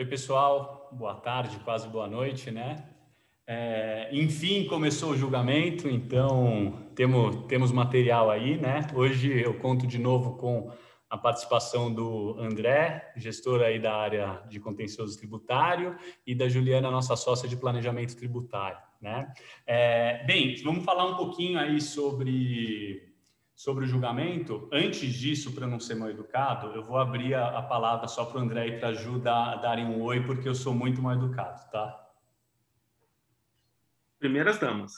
Oi, pessoal. Boa tarde, quase boa noite, né? Enfim, começou o julgamento, então temos material aí, né? Hoje eu conto de novo com a participação do André, gestor aí da área de contencioso tributário, e da Juliana, nossa sócia de planejamento tributário, né? Bem, vamos falar um pouquinho aí sobre o julgamento. Antes disso, para não ser mal educado, eu vou abrir a palavra só para o André e para a Ju darem um oi, porque eu sou muito mal educado, tá? Primeiras damas.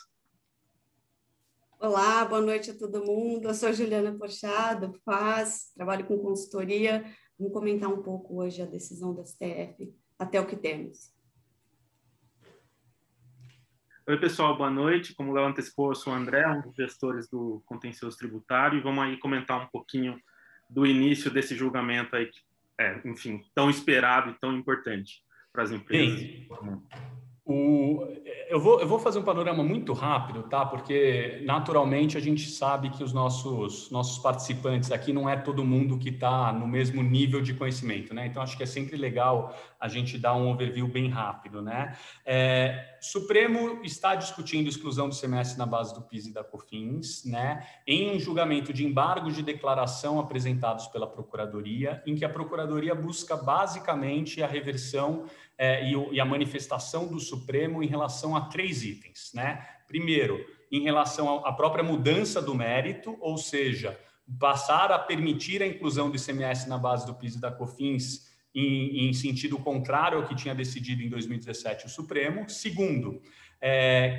Olá, boa noite a todo mundo. Eu sou Juliana Porchado, trabalho com consultoria. Vamos comentar um pouco hoje a decisão do STF, até o que temos. Oi, pessoal, boa noite. Como o Léo antecipou, eu sou o André, um dos gestores do contencioso tributário, e vamos aí comentar um pouquinho do início desse julgamento aí, enfim, tão esperado e tão importante para as empresas. Bem, eu vou fazer um panorama muito rápido, tá? Porque naturalmente a gente sabe que os nossos participantes aqui não é todo mundo que está no mesmo nível de conhecimento, né? Então acho que é sempre legal a gente dar um overview bem rápido, né? Supremo está discutindo exclusão do ICMS na base do PIS e da COFINS, né? Em um julgamento de embargo de declaração apresentados pela Procuradoria, em que a Procuradoria busca basicamente a reversão e a manifestação do Supremo em relação a 3 itens, né? Primeiro, em relação à própria mudança do mérito, ou seja, passar a permitir a inclusão do ICMS na base do PIS e da COFINS em sentido contrário ao que tinha decidido em 2017 o Supremo. Segundo,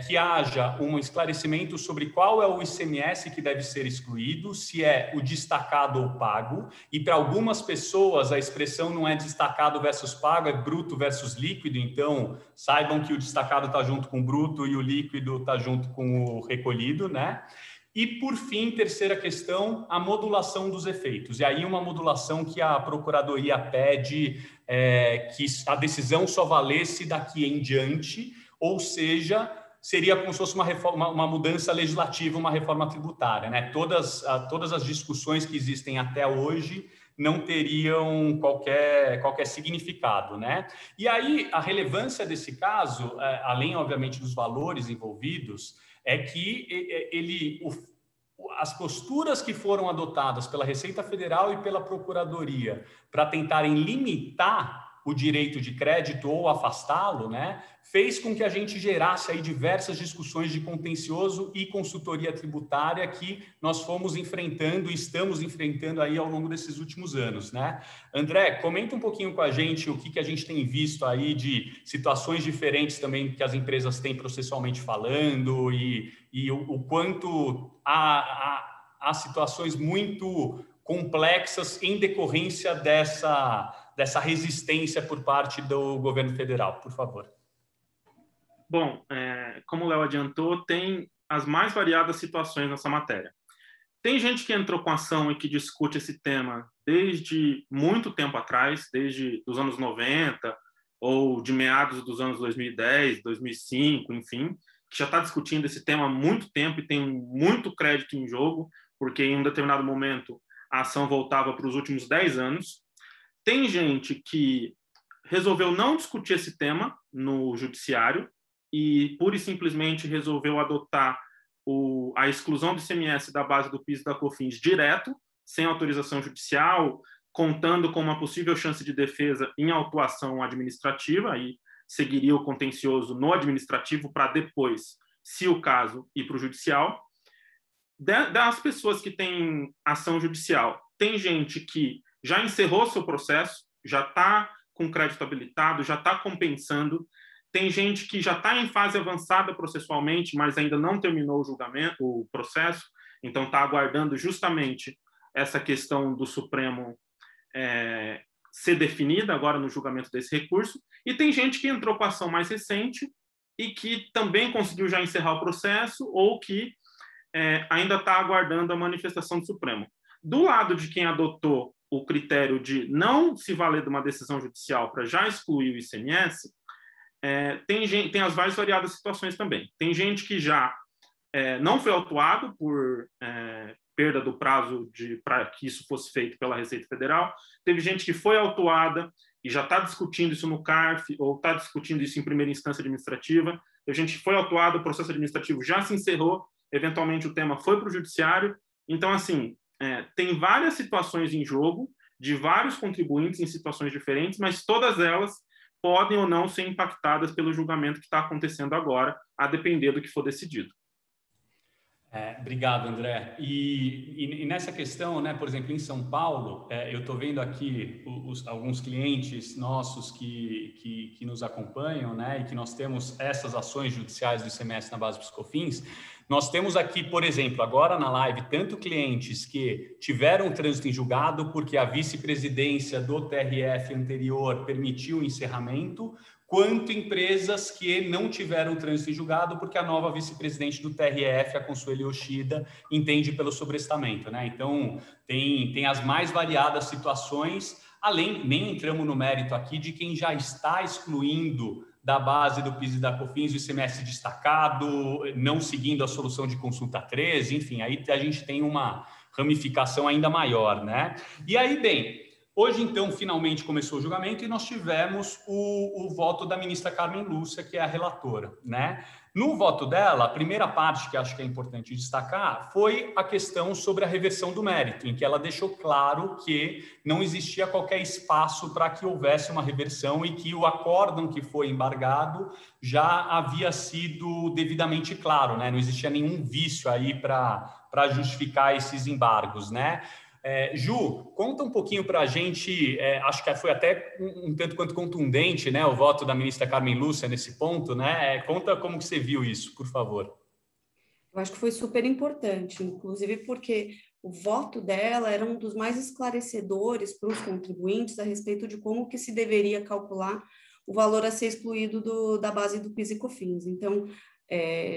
que haja um esclarecimento sobre qual é o ICMS que deve ser excluído, se é o destacado ou pago, e para algumas pessoas a expressão não é destacado versus pago, é bruto versus líquido, então saibam que o destacado está junto com o bruto e o líquido está junto com o recolhido, né? E, por fim, terceira questão, a modulação dos efeitos. E aí uma modulação que a Procuradoria pede que a decisão só valesse daqui em diante, ou seja, seria como se fosse uma mudança legislativa, uma reforma tributária, né? Todas as discussões que existem até hoje não teriam qualquer significado, né? E aí a relevância desse caso, além, obviamente, dos valores envolvidos, é que as posturas que foram adotadas pela Receita Federal e pela Procuradoria para tentarem limitar o direito de crédito ou afastá-lo, né, fez com que a gente gerasse aí diversas discussões de contencioso e consultoria tributária que nós fomos enfrentando e estamos enfrentando aí ao longo desses últimos anos, né? André, comenta um pouquinho com a gente o que a gente tem visto aí de situações diferentes também que as empresas têm processualmente falando e o quanto há situações muito complexas em decorrência dessa resistência por parte do governo federal. Por favor. Bom, como o Léo adiantou, tem as mais variadas situações nessa matéria. Tem gente que entrou com ação e que discute esse tema desde muito tempo atrás, desde os anos 90 ou de meados dos anos 2010, 2005, enfim, que já está discutindo esse tema há muito tempo e tem muito crédito em jogo, porque em um determinado momento a ação voltava para os últimos 10 anos. Tem gente que resolveu não discutir esse tema no judiciário e pura e simplesmente resolveu adotar a exclusão do ICMS da base do PIS e da COFINS direto, sem autorização judicial, contando com uma possível chance de defesa em autuação administrativa, e seguiria o contencioso no administrativo para depois, se o caso, ir para o judicial. Das pessoas que têm ação judicial, tem gente que já encerrou seu processo, já está com crédito habilitado, já está compensando. Tem gente que já está em fase avançada processualmente, mas ainda não terminou o julgamento, o processo, então está aguardando justamente essa questão do Supremo ser definida agora no julgamento desse recurso. E tem gente que entrou com a ação mais recente e que também conseguiu já encerrar o processo ou que ainda está aguardando a manifestação do Supremo. Do lado de quem adotou o critério de não se valer de uma decisão judicial para já excluir o ICMS, tem as várias variadas situações também. Tem gente que já não foi autuado por perda do prazo para que isso fosse feito pela Receita Federal. Teve gente que foi autuada e já está discutindo isso no CARF, ou está discutindo isso em primeira instância administrativa. A gente foi autuado, o processo administrativo já se encerrou, eventualmente o tema foi para o judiciário. Então, assim, tem várias situações em jogo, de vários contribuintes em situações diferentes, mas todas elas podem ou não ser impactadas pelo julgamento que está acontecendo agora, a depender do que for decidido. Obrigado, André. E nessa questão, né, por exemplo, em São Paulo, eu estou vendo aqui alguns clientes nossos que nos acompanham, né, e que nós temos essas ações judiciais do ICMS na base dos PiscoFins. Nós temos aqui, por exemplo, agora na live, tanto clientes que tiveram trânsito em julgado porque a vice-presidência do TRF anterior permitiu o encerramento, quanto empresas que não tiveram trânsito em julgado porque a nova vice-presidente do TRF, a Consuelo Yoshida, entende pelo sobrestamento, né? Então, tem as mais variadas situações, além, nem entramos no mérito aqui de quem já está excluindo da base do PIS e da COFINS o ICMS destacado, não seguindo a solução de consulta 13, enfim, aí a gente tem uma ramificação ainda maior, né? E aí, bem, hoje, então, finalmente começou o julgamento e nós tivemos o voto da ministra Carmen Lúcia, que é a relatora, né? No voto dela, a primeira parte que acho que é importante destacar foi a questão sobre a reversão do mérito, em que ela deixou claro que não existia qualquer espaço para que houvesse uma reversão e que o acórdão que foi embargado já havia sido devidamente claro, né? Não existia nenhum vício aí para justificar esses embargos, né? Ju, conta um pouquinho para a gente, acho que foi até um tanto quanto contundente, né, o voto da ministra Carmen Lúcia nesse ponto, né? Conta como que você viu isso, por favor. Eu acho que foi super importante, inclusive porque o voto dela era um dos mais esclarecedores para os contribuintes a respeito de como que se deveria calcular o valor a ser excluído da base do PIS e COFINS. Então,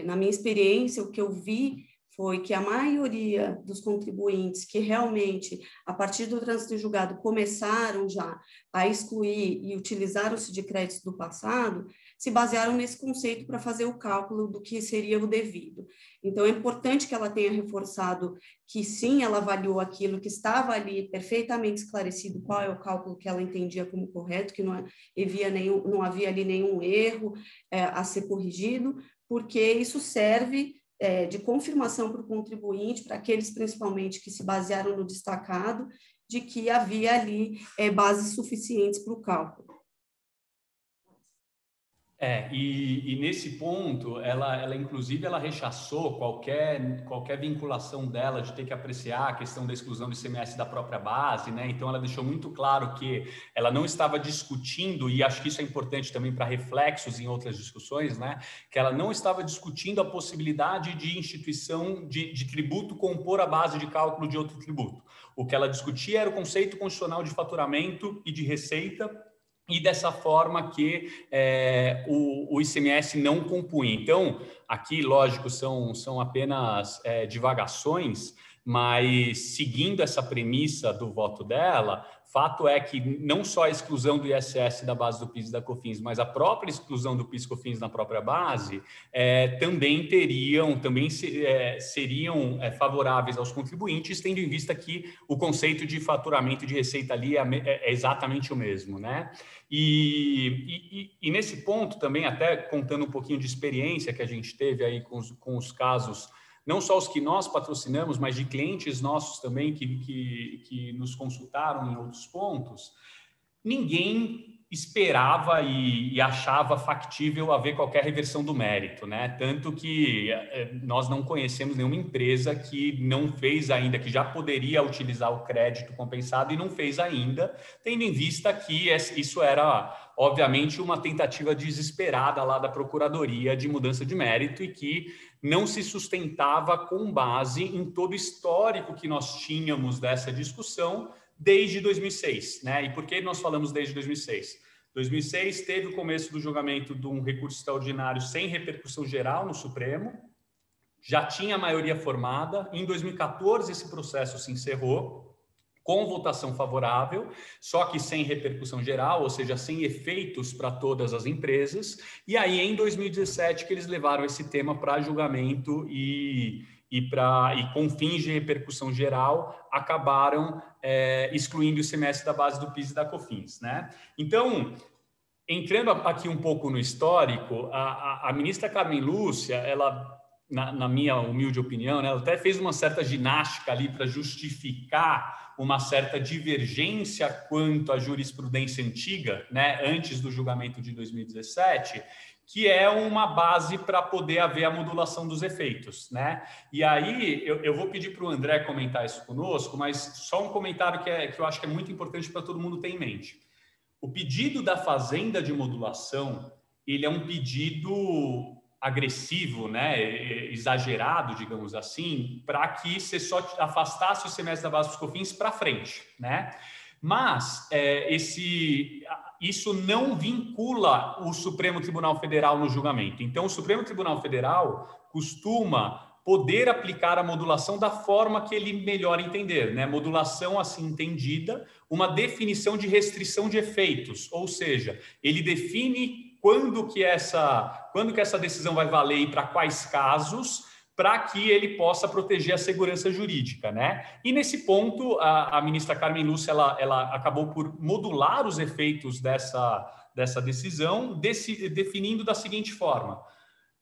na minha experiência, o que eu vi foi que a maioria dos contribuintes que realmente, a partir do trânsito em julgado, começaram já a excluir e utilizaram-se de créditos do passado, se basearam nesse conceito para fazer o cálculo do que seria o devido. Então, é importante que ela tenha reforçado que, sim, ela avaliou aquilo, que estava ali perfeitamente esclarecido qual é o cálculo que ela entendia como correto, que não havia ali nenhum erro a ser corrigido, porque isso serve de confirmação para o contribuinte, para aqueles principalmente que se basearam no destacado, de que havia ali bases suficientes para o cálculo. E nesse ponto, ela inclusive ela rechaçou qualquer vinculação dela de ter que apreciar a questão da exclusão do ICMS da própria base, né? Então ela deixou muito claro que ela não estava discutindo, e acho que isso é importante também para reflexos em outras discussões, né? Que ela não estava discutindo a possibilidade de instituição de tributo compor a base de cálculo de outro tributo. O que ela discutia era o conceito constitucional de faturamento e de receita, e dessa forma que o ICMS não compunha. Então, aqui, lógico, são apenas divagações, mas seguindo essa premissa do voto dela, fato é que não só a exclusão do ISS da base do PIS e da COFINS, mas a própria exclusão do PIS e COFINS na própria base também seriam favoráveis aos contribuintes, tendo em vista que o conceito de faturamento e de receita ali é exatamente o mesmo, né? E nesse ponto também, até contando um pouquinho de experiência que a gente teve aí com os casos, não só os que nós patrocinamos, mas de clientes nossos também que nos consultaram em outros pontos, ninguém esperava e achava factível haver qualquer reversão do mérito, né? Tanto que nós não conhecemos nenhuma empresa que não fez ainda, que já poderia utilizar o crédito compensado e não fez ainda, tendo em vista que isso era, obviamente, uma tentativa desesperada lá da Procuradoria de mudança de mérito e que não se sustentava com base em todo o histórico que nós tínhamos dessa discussão desde 2006, né? E por que nós falamos desde 2006? 2006 teve o começo do julgamento de um recurso extraordinário sem repercussão geral no Supremo, já tinha a maioria formada, em 2014 esse processo se encerrou, com votação favorável, só que sem repercussão geral, ou seja, sem efeitos para todas as empresas, e aí em 2017 que eles levaram esse tema para julgamento e e com fins de repercussão geral, acabaram excluindo o ICMS da base do PIS e da COFINS, né? Então, entrando aqui um pouco no histórico, a ministra Carmen Lúcia, ela, na minha humilde opinião, né, ela até fez uma certa ginástica ali para justificar uma certa divergência quanto à jurisprudência antiga, né, antes do julgamento de 2017, que é uma base para poder haver a modulação dos efeitos, né? E aí eu vou pedir para o André comentar isso conosco, mas só um comentário que eu acho que é muito importante para todo mundo ter em mente. O pedido da Fazenda de modulação, ele é um pedido agressivo, né, exagerado, digamos assim, para que você só afastasse o ICMS da base dos COFINS para frente, né? Mas isso não vincula o Supremo Tribunal Federal no julgamento. Então, o Supremo Tribunal Federal costuma poder aplicar a modulação da forma que ele melhor entender, né? Modulação, assim entendida, uma definição de restrição de efeitos, ou seja, ele define quando que essa decisão vai valer e para quais casos, para que ele possa proteger a segurança jurídica, né? E nesse ponto, a ministra Carmen Lúcia, ela acabou por modular os efeitos dessa decisão, definindo da seguinte forma: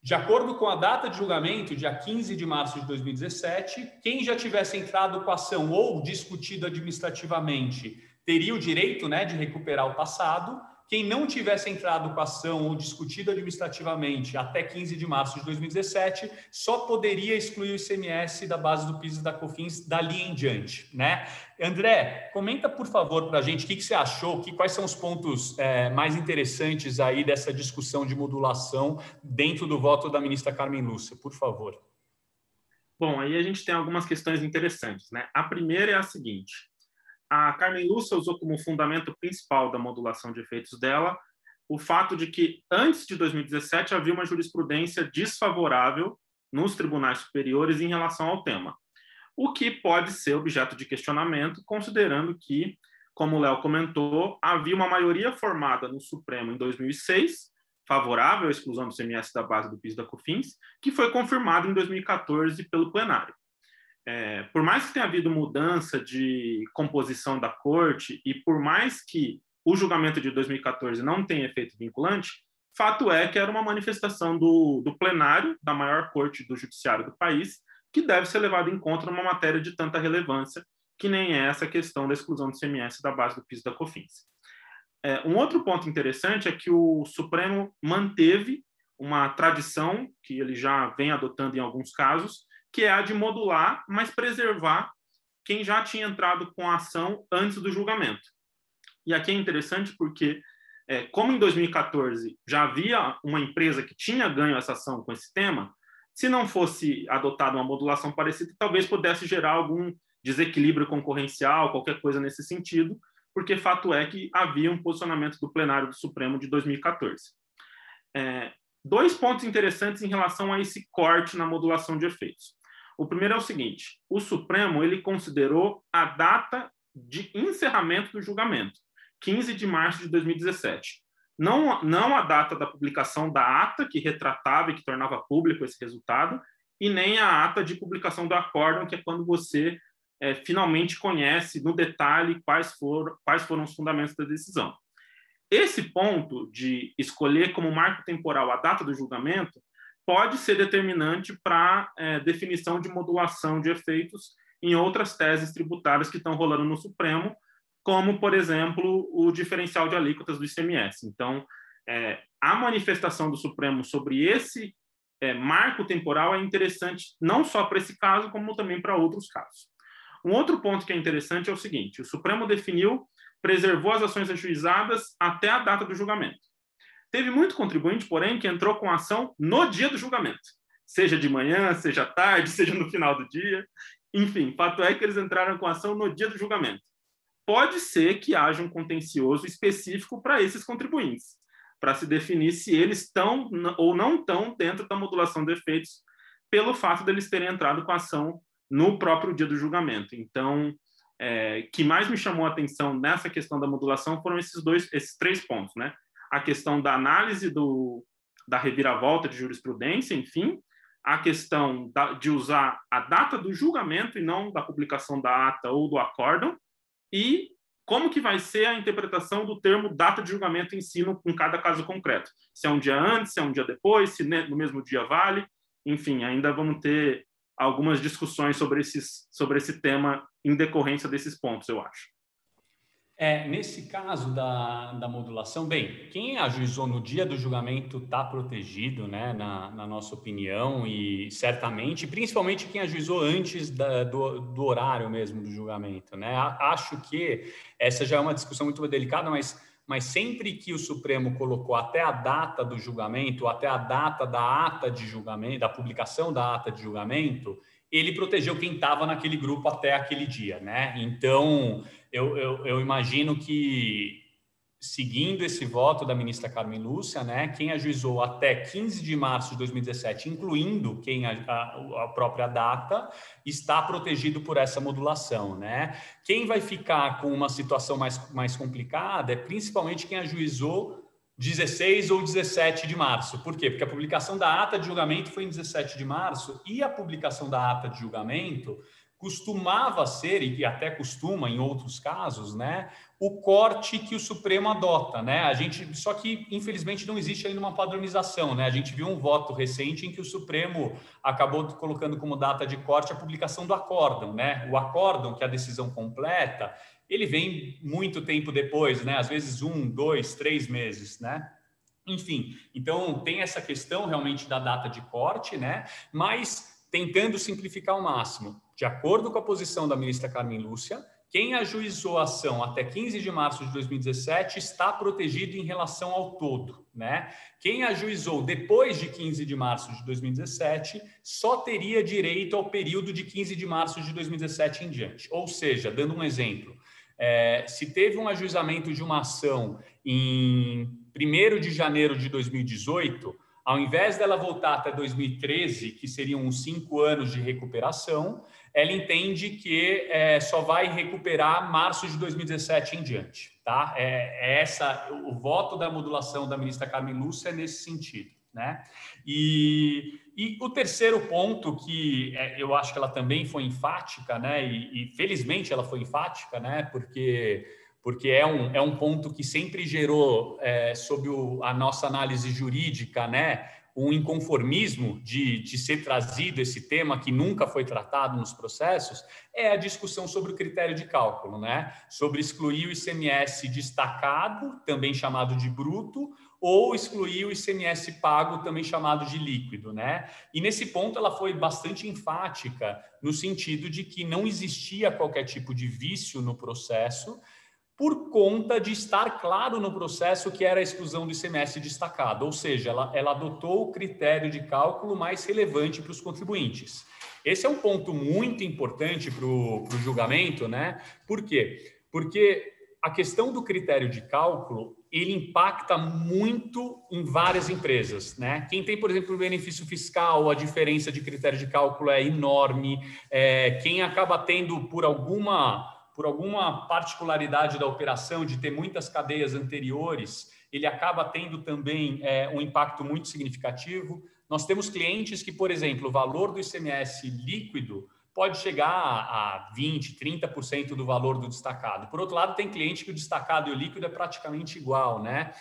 de acordo com a data de julgamento, dia 15 de março de 2017, quem já tivesse entrado com a ação ou discutido administrativamente teria o direito, né, de recuperar o passado. Quem não tivesse entrado com a ação ou discutido administrativamente até 15 de março de 2017 só poderia excluir o ICMS da base do PIS e da COFINS dali em diante, né? André, comenta, por favor, para a gente o que você achou, quais são os pontos mais interessantes aí dessa discussão de modulação dentro do voto da ministra Carmen Lúcia, por favor. Bom, aí a gente tem algumas questões interessantes, né? A primeira é a seguinte: a Carmen Lúcia usou como fundamento principal da modulação de efeitos dela o fato de que, antes de 2017, havia uma jurisprudência desfavorável nos tribunais superiores em relação ao tema, o que pode ser objeto de questionamento, considerando que, como o Léo comentou, havia uma maioria formada no Supremo em 2006, favorável à exclusão do ICMS da base do PIS e da COFINS, que foi confirmada em 2014 pelo plenário. Por mais que tenha havido mudança de composição da corte e por mais que o julgamento de 2014 não tenha efeito vinculante, fato é que era uma manifestação do plenário da maior corte do judiciário do país, que deve ser levado em conta numa matéria de tanta relevância que nem é essa questão da exclusão do ICMS da base do PIS e da COFINS. Um outro ponto interessante é que o Supremo manteve uma tradição que ele já vem adotando em alguns casos, que é a de modular, mas preservar quem já tinha entrado com a ação antes do julgamento. E aqui é interessante porque, como em 2014 já havia uma empresa que tinha ganho essa ação com esse tema, se não fosse adotada uma modulação parecida, talvez pudesse gerar algum desequilíbrio concorrencial, qualquer coisa nesse sentido, porque fato é que havia um posicionamento do plenário do Supremo de 2014. Dois pontos interessantes em relação a esse corte na modulação de efeitos. O primeiro é o seguinte: o Supremo ele considerou a data de encerramento do julgamento, 15 de março de 2017. Não a data da publicação da ata, que retratava e que tornava público esse resultado, e nem a ata de publicação do acórdão, que é quando você finalmente conhece no detalhe quais foram os fundamentos da decisão. Esse ponto de escolher como marco temporal a data do julgamento pode ser determinante para definição de modulação de efeitos em outras teses tributárias que estão rolando no Supremo, como, por exemplo, o diferencial de alíquotas do ICMS. Então, a manifestação do Supremo sobre esse marco temporal é interessante não só para esse caso, como também para outros casos. Um outro ponto que é interessante é o seguinte: o Supremo preservou as ações ajuizadas até a data do julgamento. Teve muito contribuinte, porém, que entrou com ação no dia do julgamento, seja de manhã, seja à tarde, seja no final do dia. Enfim, fato é que eles entraram com ação no dia do julgamento. Pode ser que haja um contencioso específico para esses contribuintes, para se definir se eles estão ou não estão dentro da modulação de efeitos, pelo fato deles terem entrado com ação no próprio dia do julgamento. Então, que mais me chamou a atenção nessa questão da modulação foram esses três pontos, né? A questão da análise da reviravolta de jurisprudência, enfim, a questão de usar a data do julgamento e não da publicação da ata ou do acórdão, e como que vai ser a interpretação do termo data de julgamento em si em cada caso concreto. Se é um dia antes, se é um dia depois, se no mesmo dia vale. Enfim, ainda vamos ter algumas discussões sobre esse tema em decorrência desses pontos, eu acho. Nesse caso da modulação, bem, quem ajuizou no dia do julgamento está protegido, né, na nossa opinião, e certamente, principalmente quem ajuizou antes do horário mesmo do julgamento, né? Acho que essa já é uma discussão muito delicada, mas sempre que o Supremo colocou até a data do julgamento, até a data da ata de julgamento, da publicação da ata de julgamento, ele protegeu quem estava naquele grupo até aquele dia, né? Então, eu imagino que, seguindo esse voto da ministra Carmen Lúcia, né, quem ajuizou até 15 de março de 2017, incluindo a própria data, está protegido por essa modulação, né? Quem vai ficar com uma situação mais complicada é principalmente quem ajuizou 16 ou 17 de março. Por quê? Porque a publicação da ata de julgamento foi em 17 de março e a publicação da ata de julgamento costumava ser, e até costuma em outros casos, né, o corte que o Supremo adota, né? Só que, infelizmente, não existe ainda uma padronização, né? A gente viu um voto recente em que o Supremo acabou colocando como data de corte a publicação do acórdão, né? O acórdão, que é a decisão completa, ele vem muito tempo depois, né? Às vezes 1, 2, 3 meses, né? Enfim, então tem essa questão realmente da data de corte, né? Mas tentando simplificar ao máximo, de acordo com a posição da ministra Carmen Lúcia, quem ajuizou a ação até 15 de março de 2017 está protegido em relação ao todo, né? Quem ajuizou depois de 15 de março de 2017 só teria direito ao período de 15 de março de 2017 em diante. Ou seja, dando um exemplo, se teve um ajuizamento de uma ação em 1º de janeiro de 2018, ao invés dela voltar até 2013, que seriam uns 5 anos de recuperação, ela entende que só vai recuperar março de 2017 em diante. Tá? O voto da modulação da ministra Carmen Lúcia é nesse sentido, né? E o terceiro ponto, que eu acho que ela também foi enfática, né? E felizmente ela foi enfática, né? Porque é um ponto que sempre gerou, sob a nossa análise jurídica, né, um inconformismo de ser trazido esse tema que nunca foi tratado nos processos, é a discussão sobre o critério de cálculo, né, sobre excluir o ICMS destacado, também chamado de bruto, ou excluir o ICMS pago, também chamado de líquido, né? E nesse ponto ela foi bastante enfática no sentido de que não existia qualquer tipo de vício no processo, por conta de estar claro no processo que era a exclusão do ICMS destacado, ou seja, ela adotou o critério de cálculo mais relevante para os contribuintes. Esse é um ponto muito importante para o julgamento, né? Por quê? Porque a questão do critério de cálculo, ele impacta muito em várias empresas, né? Quem tem, por exemplo, o benefício fiscal, a diferença de critério de cálculo é enorme. Quem acaba tendo, por alguma particularidade da operação de ter muitas cadeias anteriores, ele acaba tendo também um impacto muito significativo. Nós temos clientes que, por exemplo, o valor do ICMS líquido pode chegar a 20%, 30% do valor do destacado. Por outro lado, tem cliente que o destacado e o líquido é praticamente igual, né?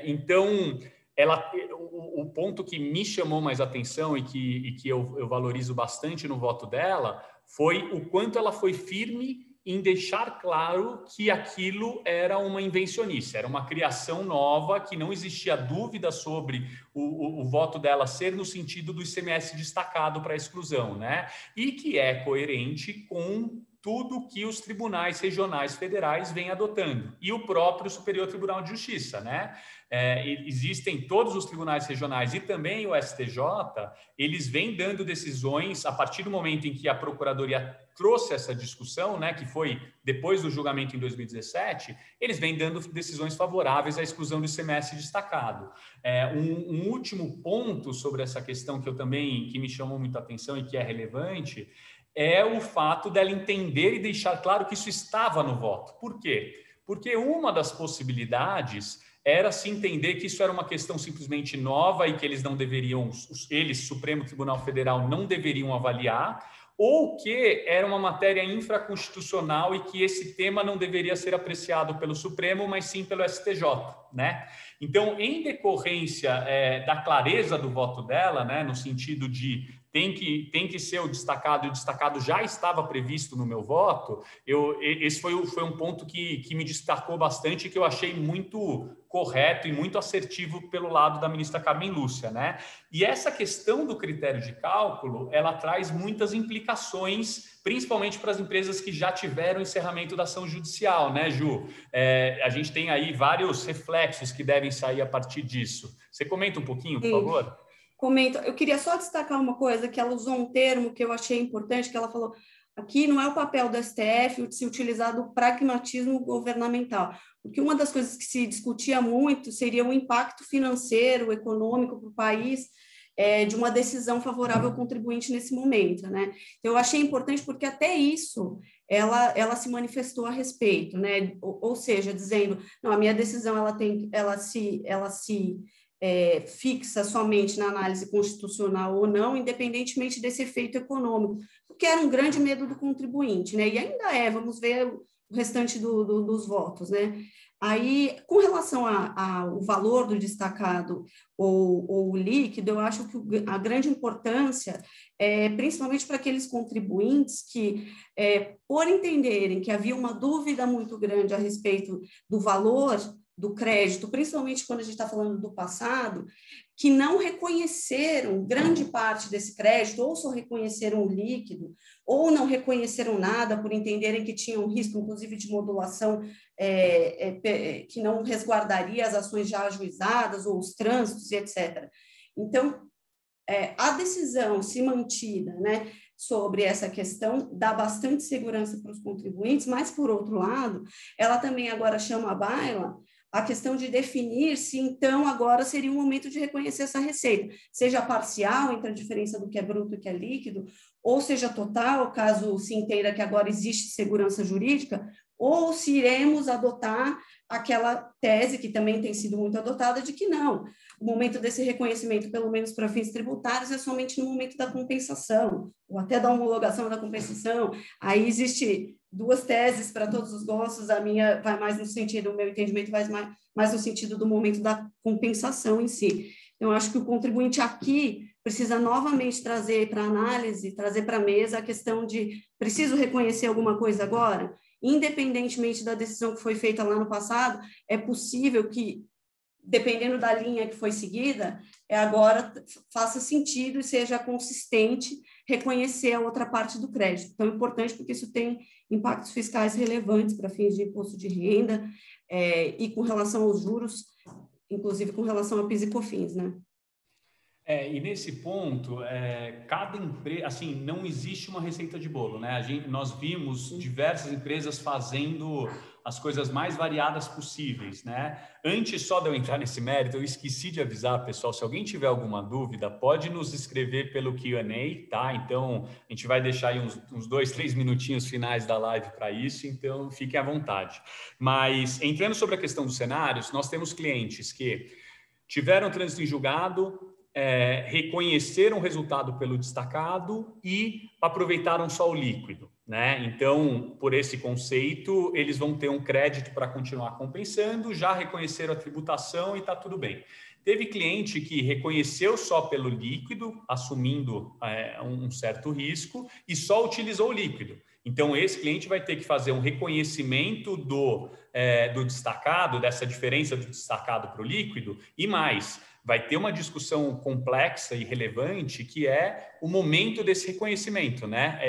Então, o ponto que me chamou mais atenção e que eu valorizo bastante no voto dela foi o quanto ela foi firme em deixar claro que aquilo era uma invencionice, era uma criação nova, que não existia dúvida sobre o voto dela ser no sentido do ICMS destacado para a exclusão, né? E que é coerente com tudo que os tribunais regionais federais vêm adotando, e o próprio Superior Tribunal de Justiça, né? Existem todos os tribunais regionais e também o STJ, eles vêm dando decisões a partir do momento em que a Procuradoria trouxe essa discussão, né, que foi depois do julgamento em 2017, eles vêm dando decisões favoráveis à exclusão do ICMS destacado. Um último ponto sobre essa questão que me chamou muita atenção e que é relevante é o fato dela entender e deixar claro que isso estava no voto. Por quê? Porque uma das possibilidades era se entender que isso era uma questão simplesmente nova e que eles não deveriam, Supremo Tribunal Federal, não deveriam avaliar, ou que era uma matéria infraconstitucional e que esse tema não deveria ser apreciado pelo Supremo, mas sim pelo STJ, né? Então, em decorrência da clareza do voto dela, né, no sentido de tem que ser o destacado, e o destacado já estava previsto no meu voto, esse foi um ponto que me destacou bastante e que eu achei muito correto e muito assertivo pelo lado da ministra Carmen Lúcia, né? E essa questão do critério de cálculo, ela traz muitas implicações, principalmente para as empresas que já tiveram encerramento da ação judicial, né, Ju? A gente tem aí vários reflexos que devem sair a partir disso. Você comenta um pouquinho, por favor? Comento. Eu queria só destacar uma coisa, que ela usou um termo que eu achei importante, que ela falou, aqui não é o papel do STF de se utilizar do pragmatismo governamental, porque uma das coisas que se discutia muito seria o impacto financeiro, econômico para o país, de uma decisão favorável ao contribuinte nesse momento, né? Eu achei importante porque até isso ela se manifestou a respeito, né? Ou seja, dizendo, não, a minha decisão ela se fixa somente na análise constitucional ou não, independentemente desse efeito econômico, porque era um grande medo do contribuinte, né? E ainda vamos ver o restante dos votos, né? Aí, com relação ao valor do destacado ou líquido, eu acho que a grande importância principalmente para aqueles contribuintes que, por entenderem que havia uma dúvida muito grande a respeito do valor do crédito, principalmente quando a gente está falando do passado, que não reconheceram grande parte desse crédito, ou só reconheceram o líquido, ou não reconheceram nada por entenderem que tinha um risco, inclusive, de modulação que não resguardaria as ações já ajuizadas, ou os trânsitos, e etc. Então, a decisão se mantida, né, sobre essa questão dá bastante segurança para os contribuintes, mas, por outro lado, ela também agora chama à baila a questão de definir se, então, agora seria o momento de reconhecer essa receita, seja parcial entre a diferença do que é bruto e que é líquido, ou seja total, caso se entenda que agora existe segurança jurídica, ou se iremos adotar aquela tese que também tem sido muito adotada de que não, o momento desse reconhecimento, pelo menos para fins tributários, é somente no momento da compensação, ou até da homologação da compensação. Aí existe duas teses para todos os gostos, a minha vai mais no sentido, o meu entendimento vai mais no sentido do momento da compensação em si. Então, acho que o contribuinte aqui precisa novamente trazer para análise, trazer para a mesa a questão de preciso reconhecer alguma coisa agora? Independentemente da decisão que foi feita lá no passado, é possível que, dependendo da linha que foi seguida, agora faça sentido e seja consistente reconhecer a outra parte do crédito. Então, é importante porque isso tem impactos fiscais relevantes para fins de imposto de renda e com relação aos juros, inclusive com relação a PIS e COFINS, né? E nesse ponto, cada empresa, assim, não existe uma receita de bolo, né? Nós vimos diversas empresas fazendo as coisas mais variadas possíveis, né? Antes só de eu entrar nesse mérito, eu esqueci de avisar, pessoal, se alguém tiver alguma dúvida, pode nos escrever pelo Q&A, tá? Então, a gente vai deixar aí uns 2, 3 minutinhos finais da live para isso, então fiquem à vontade. Mas, entrando sobre a questão dos cenários, nós temos clientes que tiveram trânsito em julgado, reconheceram o resultado pelo destacado e aproveitaram só o líquido, né? Então, por esse conceito, eles vão ter um crédito para continuar compensando, já reconheceram a tributação e está tudo bem. Teve cliente que reconheceu só pelo líquido, assumindo um certo risco, e só utilizou o líquido. Então, esse cliente vai ter que fazer um reconhecimento do destacado, dessa diferença do destacado para o líquido, e mais, vai ter uma discussão complexa e relevante, que é o momento desse reconhecimento, né?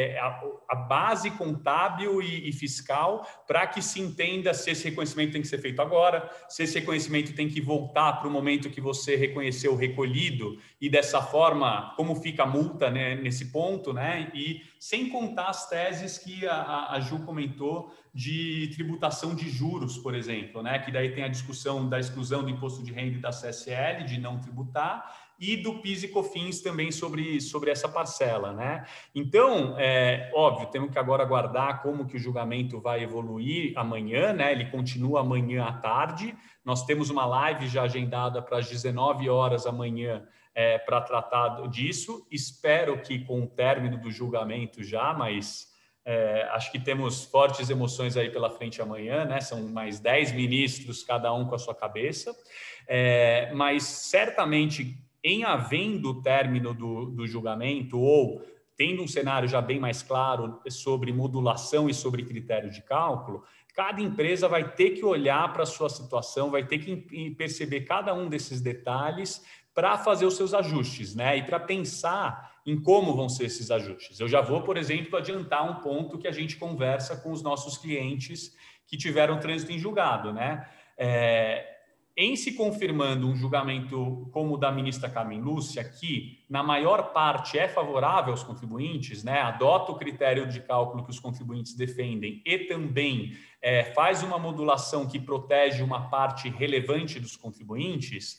A base contábil e fiscal para que se entenda se esse reconhecimento tem que ser feito agora, se esse reconhecimento tem que voltar para o momento que você reconheceu o recolhido, e dessa forma, como fica a multa, né, nesse ponto, né? E sem contar as teses que a Ju comentou de tributação de juros, por exemplo, né? Que daí tem a discussão da exclusão do imposto de renda e da CSL, de não tributar, e do PIS e COFINS também sobre essa parcela, né? Então, óbvio, temos que agora aguardar como que o julgamento vai evoluir amanhã, né? Ele continua amanhã à tarde. Nós temos uma live já agendada para as 19 horas amanhã para tratar disso. Espero que com o término do julgamento já, mas acho que temos fortes emoções aí pela frente amanhã, né? São mais 10 ministros, cada um com a sua cabeça. Mas certamente, em havendo o término do julgamento ou tendo um cenário já bem mais claro sobre modulação e sobre critério de cálculo, cada empresa vai ter que olhar para a sua situação, vai ter que perceber cada um desses detalhes para fazer os seus ajustes, né? E para pensar em como vão ser esses ajustes. Eu já vou, por exemplo, adiantar um ponto que a gente conversa com os nossos clientes que tiveram trânsito em julgado, né? Em se confirmando um julgamento como o da ministra Carmen Lúcia, que na maior parte é favorável aos contribuintes, né, adota o critério de cálculo que os contribuintes defendem e também faz uma modulação que protege uma parte relevante dos contribuintes,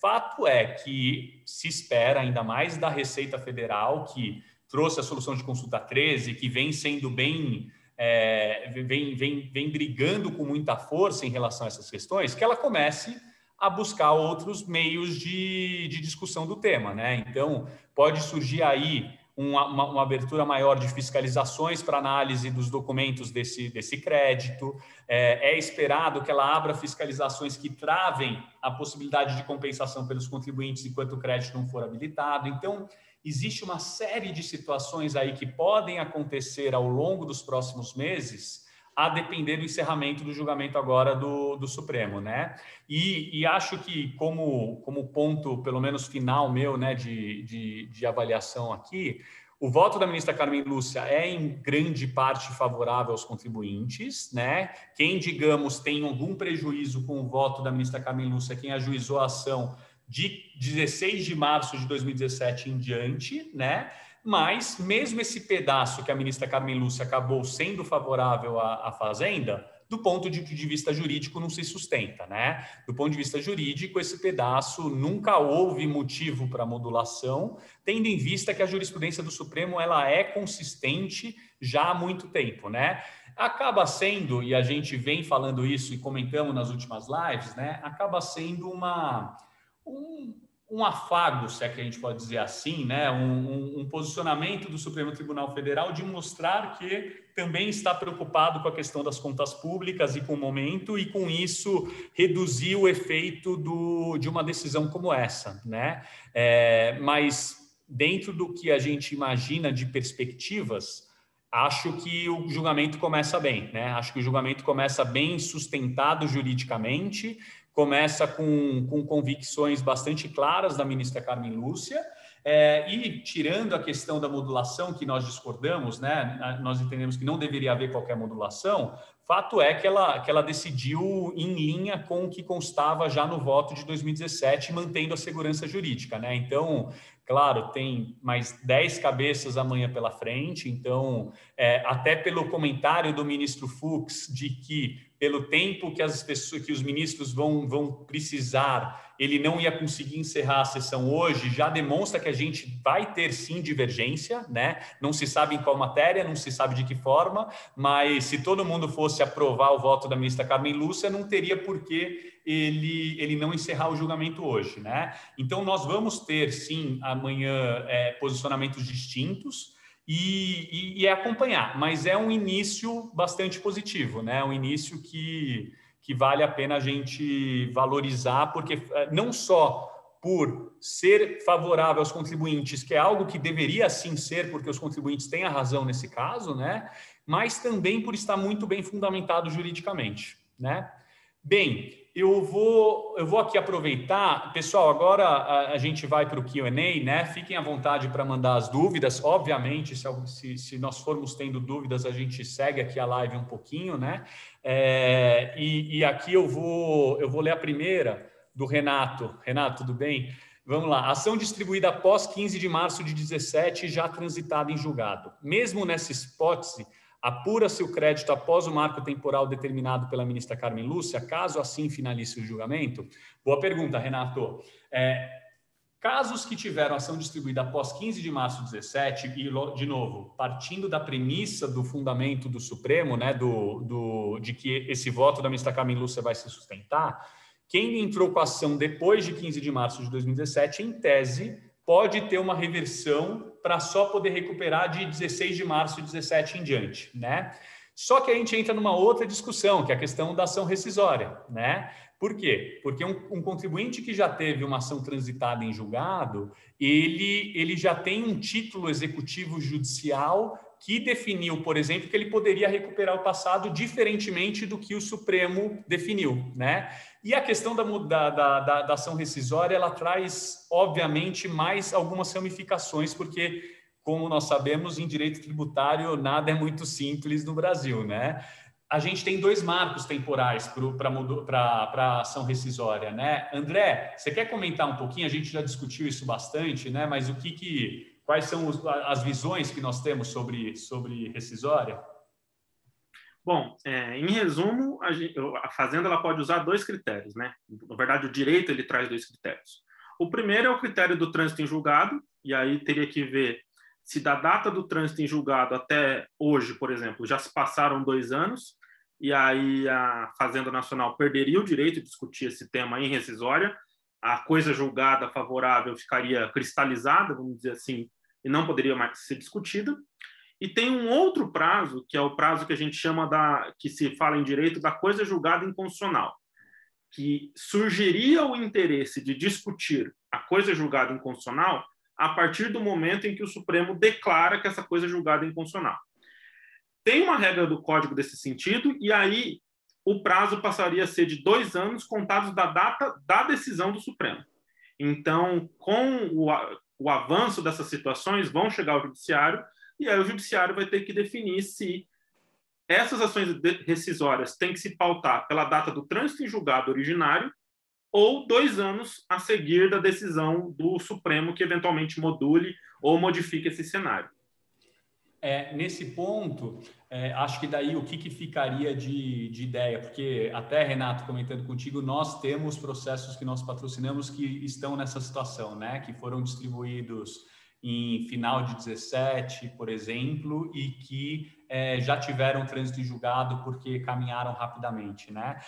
fato é que se espera ainda mais da Receita Federal, que trouxe a solução de consulta 13, que vem sendo bem... vem brigando com muita força em relação a essas questões, que ela comece a buscar outros meios de discussão do tema, né? Então, pode surgir aí uma abertura maior de fiscalizações para análise dos documentos desse crédito. É esperado que ela abra fiscalizações que travem a possibilidade de compensação pelos contribuintes enquanto o crédito não for habilitado. Então, existe uma série de situações aí que podem acontecer ao longo dos próximos meses, a depender do encerramento do julgamento agora do Supremo, né? E acho que como ponto, pelo menos final meu, né, de avaliação aqui, o voto da ministra Carmen Lúcia é em grande parte favorável aos contribuintes, né? Quem, digamos, tem algum prejuízo com o voto da ministra Carmen Lúcia, quem ajuizou a ação de 16 de março de 2017 em diante, né? Mas mesmo esse pedaço que a ministra Carmen Lúcia acabou sendo favorável à Fazenda, do ponto de vista jurídico não se sustenta, né? Do ponto de vista jurídico, esse pedaço nunca houve motivo para modulação, tendo em vista que a jurisprudência do Supremo ela é consistente já há muito tempo, né? Acaba sendo, e a gente vem falando isso e comentamos nas últimas lives, né? Acaba sendo um afago, se é que a gente pode dizer assim, né? Um posicionamento do Supremo Tribunal Federal de mostrar que também está preocupado com a questão das contas públicas e com o momento, e com isso reduzir o efeito de uma decisão como essa, né? Mas dentro do que a gente imagina de perspectivas, acho que o julgamento começa bem, né? Acho que o julgamento começa bem sustentado juridicamente, começa com convicções bastante claras da ministra Carmen Lúcia, e tirando a questão da modulação, que nós discordamos, né? Nós entendemos que não deveria haver qualquer modulação. Fato é que ela decidiu em linha com o que constava já no voto de 2017, mantendo a segurança jurídica, né? Então, claro, tem mais 10 cabeças amanhã pela frente, então, até pelo comentário do ministro Fux, de que pelo tempo que os ministros vão precisar, ele não ia conseguir encerrar a sessão hoje, já demonstra que a gente vai ter sim divergência, né? Não se sabe em qual matéria, não se sabe de que forma, mas se todo mundo fosse aprovar o voto da ministra Carmen Lúcia, não teria por que ele não encerrar o julgamento hoje, né? Então, nós vamos ter, sim, amanhã posicionamentos distintos e acompanhar, mas é um início bastante positivo, né? Um início que vale a pena a gente valorizar, porque não só por ser favorável aos contribuintes, que é algo que deveria sim ser, porque os contribuintes têm a razão nesse caso, né? Mas também por estar muito bem fundamentado juridicamente, né? Bem, eu vou aqui aproveitar. Pessoal, agora a gente vai para o Q&A, né? Fiquem à vontade para mandar as dúvidas. Obviamente, se nós formos tendo dúvidas, a gente segue aqui a live um pouquinho, né? E aqui eu vou ler a primeira do Renato. Renato, tudo bem? Vamos lá. Ação distribuída após 15 de março de 17, já transitada em julgado. Mesmo nessa hipótese, apura-se o crédito após o marco temporal determinado pela ministra Carmen Lúcia, caso assim finalize o julgamento? Boa pergunta, Renato. Casos que tiveram ação distribuída após 15 de março de 17, e, de novo, partindo da premissa do fundamento do Supremo, né, de que esse voto da ministra Carmen Lúcia vai se sustentar, quem entrou com a ação depois de 15 de março de 2017, em tese, pode ter uma reversão para só poder recuperar de 16 de março de 17 em diante, né? Só que a gente entra numa outra discussão, que é a questão da ação rescisória, né? Por quê? Porque um contribuinte que já teve uma ação transitada em julgado, ele já tem um título executivo judicial que definiu, por exemplo, que ele poderia recuperar o passado diferentemente do que o Supremo definiu, né? E a questão da ação rescisória, ela traz, obviamente, mais algumas ramificações, porque, como nós sabemos, em direito tributário, nada é muito simples no Brasil, né? A gente tem 2 marcos temporais para a ação rescisória, né? André, você quer comentar um pouquinho? A gente já discutiu isso bastante, né? Mas quais são as visões que nós temos sobre rescisória? Bom, em resumo, a Fazenda ela pode usar 2 critérios, né? Na verdade, o direito ele traz 2 critérios. O primeiro é o critério do trânsito em julgado, e aí teria que ver se da data do trânsito em julgado até hoje, por exemplo, já se passaram 2 anos, e aí a Fazenda Nacional perderia o direito de discutir esse tema em rescisória, a coisa julgada favorável ficaria cristalizada, vamos dizer assim, e não poderia mais ser discutida. E tem um outro prazo, que é o prazo que a gente chama que se fala em direito da coisa julgada inconstitucional, que surgiria o interesse de discutir a coisa julgada inconstitucional a partir do momento em que o Supremo declara que essa coisa é julgada inconstitucional. Tem uma regra do Código desse sentido, e aí o prazo passaria a ser de 2 anos contados da data da decisão do Supremo. Então, com o avanço dessas situações, vão chegar ao Judiciário, e aí o Judiciário vai ter que definir se essas ações rescisórias têm que se pautar pela data do trânsito em julgado originário ou 2 anos a seguir da decisão do Supremo que eventualmente module ou modifique esse cenário. Nesse ponto, acho que daí o que ficaria de ideia, porque até, Renato, comentando contigo, nós temos processos que nós patrocinamos que estão nessa situação, né? Que foram distribuídos em final de 17, por exemplo, e que já tiveram trânsito em julgado porque caminharam rapidamente, né?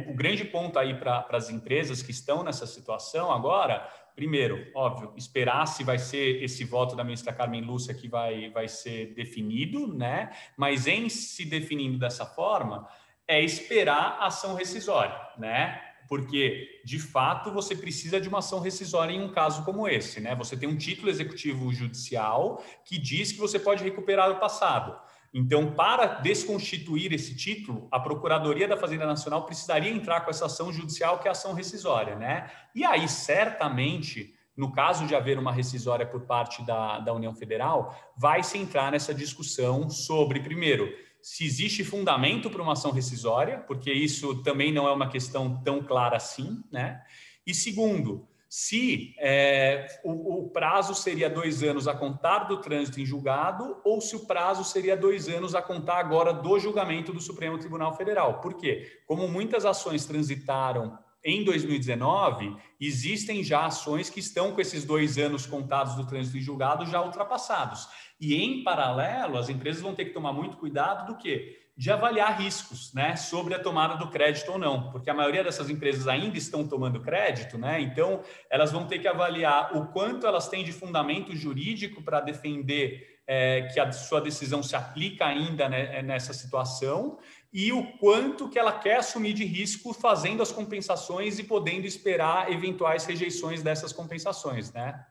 O grande ponto aí para as empresas que estão nessa situação agora, primeiro, óbvio, esperar se vai ser esse voto da ministra Carmen Lúcia que vai ser definido, né? Mas em se definindo dessa forma, esperar a ação rescisória, né? Porque, de fato, você precisa de uma ação rescisória em um caso como esse, né? Você tem um título executivo judicial que diz que você pode recuperar o passado. Então, para desconstituir esse título, a Procuradoria da Fazenda Nacional precisaria entrar com essa ação judicial, que é a ação rescisória, né? E aí, certamente, no caso de haver uma rescisória por parte da União Federal, vai se entrar nessa discussão sobre, primeiro, se existe fundamento para uma ação rescisória, porque isso também não é uma questão tão clara assim, né? E segundo, se o prazo seria 2 anos a contar do trânsito em julgado ou se o prazo seria 2 anos a contar agora do julgamento do Supremo Tribunal Federal. Por quê? Como muitas ações transitaram em 2019, existem já ações que estão com esses 2 anos contados do trânsito em julgado já ultrapassados. E, em paralelo, as empresas vão ter que tomar muito cuidado do quê? De avaliar riscos, né, sobre a tomada do crédito ou não, porque a maioria dessas empresas ainda estão tomando crédito, né, então elas vão ter que avaliar o quanto elas têm de fundamento jurídico para defender que a sua decisão se aplica ainda, né, nessa situação, e o quanto que ela quer assumir de risco fazendo as compensações e podendo esperar eventuais rejeições dessas compensações, né?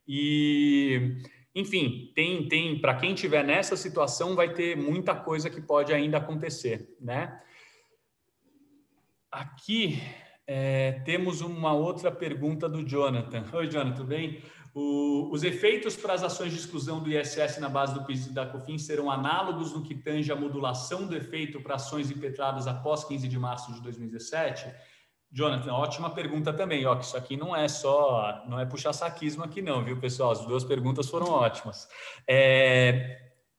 E, enfim, tem para quem estiver nessa situação, vai ter muita coisa que pode ainda acontecer, né? Aqui temos uma outra pergunta do Jonathan. Oi, Jonathan, tudo bem? Os efeitos para as ações de exclusão do ISS na base do PIS e da COFINS serão análogos no que tange a modulação do efeito para ações impetradas após 15 de março de 2017? Jonathan, ótima pergunta também. Ó, que isso aqui não é puxar saquismo aqui não, viu, pessoal? As duas perguntas foram ótimas.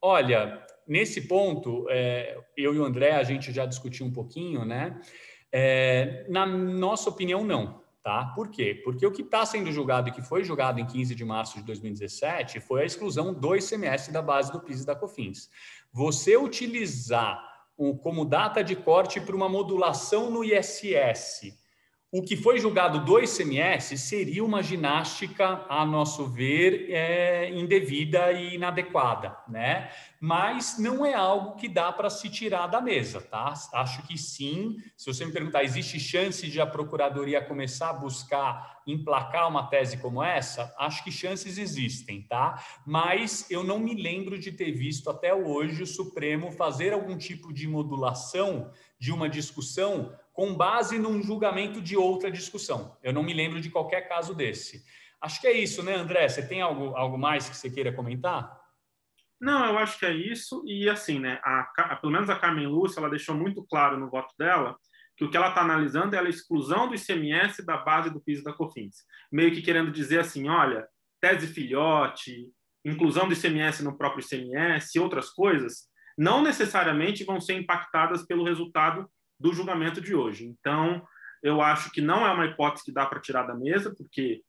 Olha, nesse ponto, eu e o André, a gente já discutiu um pouquinho, né? Na nossa opinião, não. Tá? Por quê? Porque o que está sendo julgado e que foi julgado em 15 de março de 2017 foi a exclusão do ICMS da base do PIS e da COFINS. Você utilizar como data de corte para uma modulação no ISS, o que foi julgado do ICMS seria uma ginástica, a nosso ver, indevida e inadequada, né? Mas não é algo que dá para se tirar da mesa, tá? Acho que sim. Se você me perguntar, existe chance de a Procuradoria começar a buscar emplacar uma tese como essa? Acho que chances existem, tá? Mas eu não me lembro de ter visto até hoje o Supremo fazer algum tipo de modulação de uma discussão com base num julgamento de outra discussão. Eu não me lembro de qualquer caso desse. Acho que é isso, né, André? Você tem algo mais que você queira comentar? Não, eu acho que é isso. E assim, né, pelo menos a Carmen Lúcia, ela deixou muito claro no voto dela que o que ela está analisando é a exclusão do ICMS da base do PIS e da COFINS. Meio que querendo dizer assim, olha, tese filhote, inclusão do ICMS no próprio ICMS e outras coisas, não necessariamente vão ser impactadas pelo resultado do julgamento de hoje. Então, eu acho que não é uma hipótese que dá para tirar da mesa, porque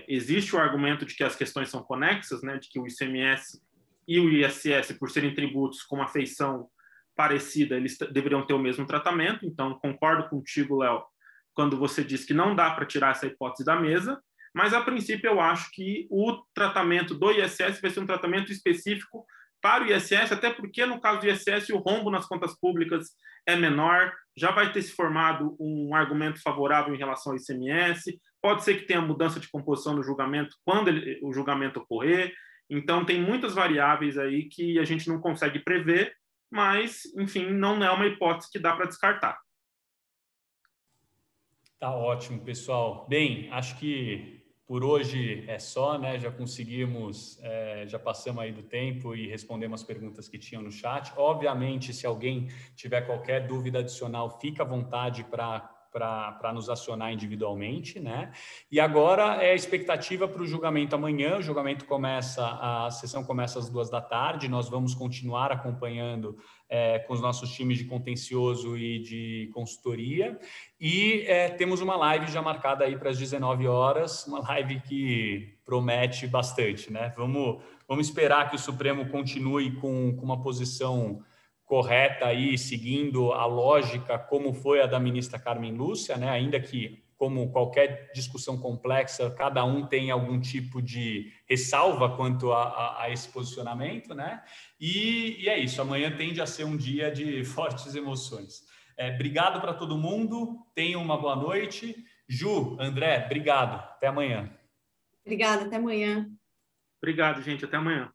existe o argumento de que as questões são conexas, né, de que o ICMS e o ISS, por serem tributos com uma feição parecida, eles deveriam ter o mesmo tratamento. Então, concordo contigo, Léo, quando você diz que não dá para tirar essa hipótese da mesa, mas, a princípio, eu acho que o tratamento do ISS vai ser um tratamento específico para o ISS, até porque, no caso do ISS, o rombo nas contas públicas é menor, já vai ter se formado um argumento favorável em relação ao ICMS, pode ser que tenha mudança de composição no julgamento quando o julgamento ocorrer. Então, tem muitas variáveis aí que a gente não consegue prever, mas, enfim, não é uma hipótese que dá para descartar. Tá ótimo, pessoal. Bem, acho que por hoje é só, né? Já conseguimos, já passamos aí do tempo e respondemos as perguntas que tinham no chat. Obviamente, se alguém tiver qualquer dúvida adicional, fica à vontade para nos acionar individualmente, né? E agora é a expectativa para o julgamento amanhã. O julgamento a sessão começa às 14h. Nós vamos continuar acompanhando com os nossos times de contencioso e de consultoria. E temos uma live já marcada aí para as 19 horas, uma live que promete bastante, né? Vamos esperar que o Supremo continue com uma posição correta aí, seguindo a lógica como foi a da ministra Carmen Lúcia, né? Ainda que, como qualquer discussão complexa, cada um tem algum tipo de ressalva quanto a esse posicionamento, né? E é isso, amanhã tende a ser um dia de fortes emoções. Obrigado para todo mundo, tenham uma boa noite. Ju, André, obrigado, até amanhã. Obrigada, até amanhã. Obrigado, gente, até amanhã.